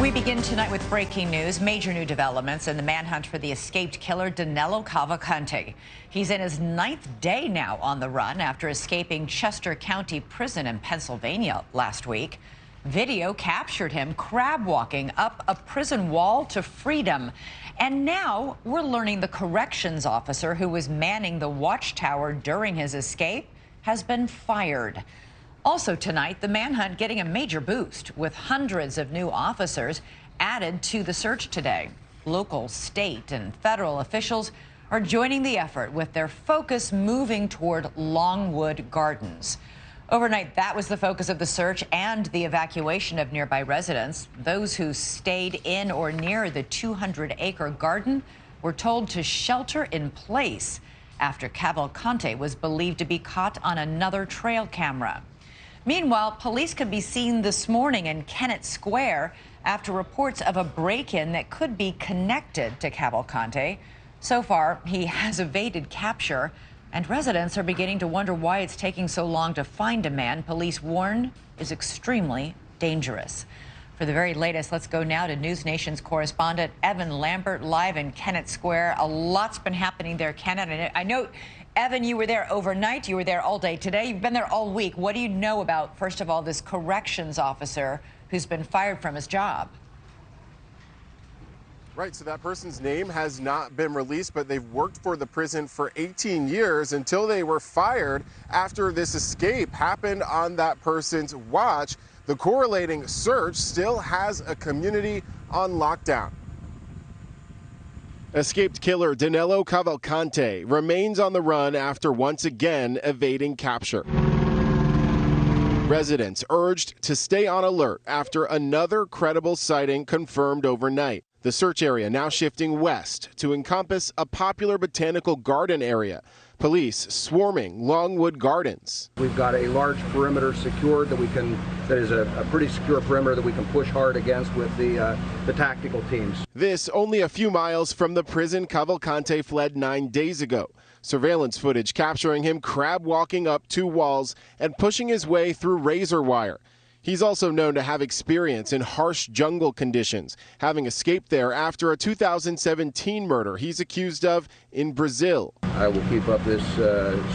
We begin tonight with breaking news, major new developments in the manhunt for the escaped killer Danelo Cavalcante. He's in his 9th day now on the run after escaping Chester County Prison in Pennsylvania last week. Video captured him crab walking up a prison wall to freedom. And now we're learning the corrections officer who was manning the watchtower during his escape has been fired. Also tonight, the manhunt getting a major boost with hundreds of new officers added to the search today. Local, state, and federal officials are joining the effort with their focus moving toward Longwood Gardens. Overnight, that was the focus of the search and the evacuation of nearby residents. Those who stayed in or near the 200-acre garden were told to shelter in place after Cavalcante was believed to be caught on another trail camera. Meanwhile, police could be seen this morning in Kennett Square after reports of a break-in that could be connected to Cavalcante. So far, he has evaded capture, and residents are beginning to wonder why it's taking so long to find a man police warn is extremely dangerous. For the very latest, let's go now to NewsNation's correspondent Evan Lambert live in Kennett Square. A lot's been happening there, Kennett. I know, Evan, you were there overnight. You were there all day today. You've been there all week. What do you know about, first of all, this corrections officer who's been fired from his job? Right, so that person's name has not been released, but they've worked for the prison for 18 years until they were fired after this escape happened on that person's watch. The correlating search still has a community on lockdown. Escaped killer Danelo Cavalcante remains on the run after once again evading capture. Residents urged to stay on alert after another credible sighting confirmed overnight. The search area now shifting west to encompass a popular botanical garden area. Police swarming Longwood Gardens. We've got a large perimeter secured that is a pretty secure perimeter that we can push hard against with the tactical teams. This only a few miles from the prison Cavalcante fled 9 days ago. Surveillance footage capturing him crab walking up 2 walls and pushing his way through razor wire. He's also known to have experience in harsh jungle conditions, having escaped there after a 2017 murder he's accused of in Brazil. I will keep up this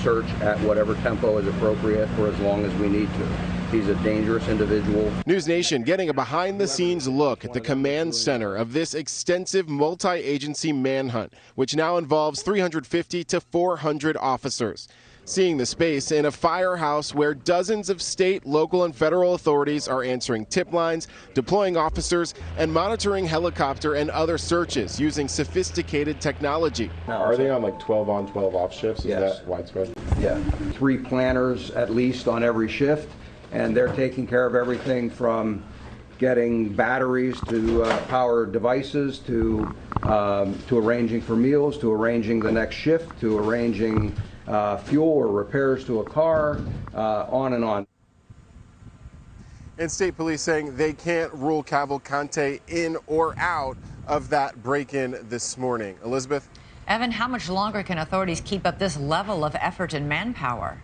search at whatever tempo is appropriate for as long as we need to. He's a dangerous individual. NewsNation getting a behind-the-scenes look at the command center of this extensive multi-agency manhunt, which now involves 350 to 400 officers. Seeing the space in a firehouse where dozens of state, local, and federal authorities are answering tip lines, deploying officers, and monitoring helicopter and other searches using sophisticated technology. Are they on like 12 on, 12 off shifts? Is Yes. that widespread? Yeah, 3 planners at least on every shift, and they're taking care of everything from getting batteries to power devices to arranging for meals, to arranging the next shift, to arranging fuel or repairs to a car, on and on. And state police saying they can't rule Cavalcante in or out of that break-in this morning. Elizabeth? Evan, how much longer can authorities keep up this level of effort and manpower?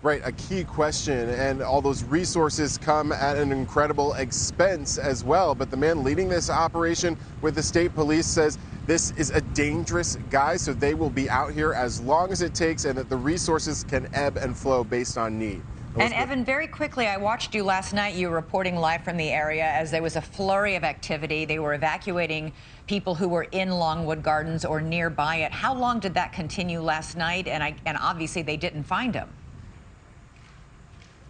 Right, a key question, and all those resources come at an incredible expense as well. But the man leading this operation with the state police says this is a dangerous guy, so they will be out here as long as it takes and that the resources can ebb and flow based on need. And Evan, very quickly, I watched you last night. You were reporting live from the area as there was a flurry of activity. They were evacuating people who were in Longwood Gardens or nearby it. How long did that continue last night? And obviously they didn't find him.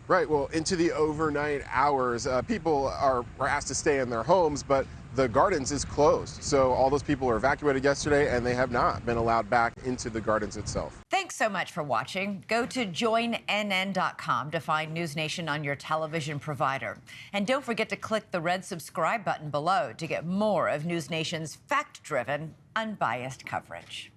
Right, well, into the overnight hours, people are asked to stay in their homes, but the gardens is closed. So all those people were evacuated yesterday, and they have not been allowed back into the gardens itself. Thanks so much for watching. Go to joinnn.com to find NewsNation on your television provider. And don't forget to click the red subscribe button below to get more of NewsNation's fact-driven, unbiased coverage.